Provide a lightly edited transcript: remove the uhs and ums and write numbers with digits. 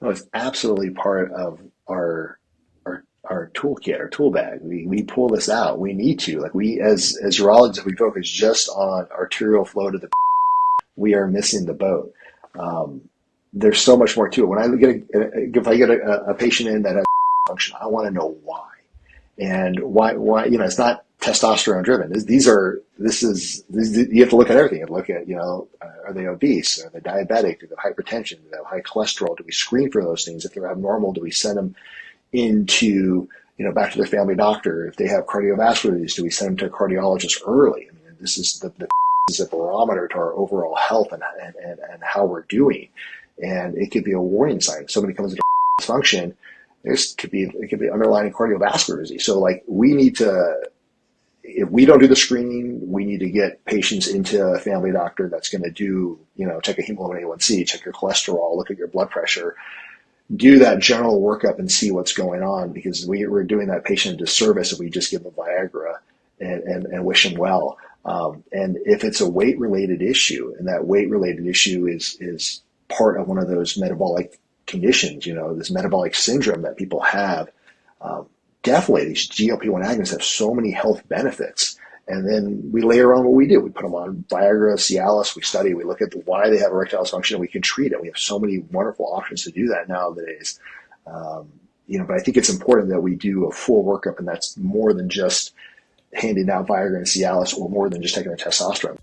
Oh, it's absolutely part of our toolkit, our tool bag. We pull this out. We need to. Like we as urologists, if we focus just on arterial flow to the, we are missing the boat. Um, there's so much more to it. When I get if I get a patient in that has function, I want to know why. And why, it's not testosterone driven. You have to look at everything. You have to look at, are they obese? Are they diabetic? Do they have hypertension? Do they have high cholesterol? Do we screen for those things? If they're abnormal, do we send them into, back to their family doctor? If they have cardiovascular disease, do we send them to a cardiologist early? I mean, this is the is a barometer to our overall health and how we're doing. And it could be a warning sign. If somebody comes into dysfunction, it could be underlying cardiovascular disease. So like we need to, if we don't do the screening, we need to get patients into a family doctor that's going to do, check a hemoglobin A1C, check your cholesterol, look at your blood pressure, do that general workup and see what's going on, because we're doing that patient a disservice if we just give them Viagra and wish them well. And if it's a weight related issue, and that weight related issue is part of one of those metabolic conditions, this metabolic syndrome that people have, definitely these GLP-1 agonists have so many health benefits. And then we layer on what we do. We put them on Viagra, Cialis, we look at why they have erectile dysfunction, and we can treat it. We have so many wonderful options to do that nowadays. But I think it's important that we do a full workup, and that's more than just handing out Viagra and Cialis, or more than just taking a testosterone.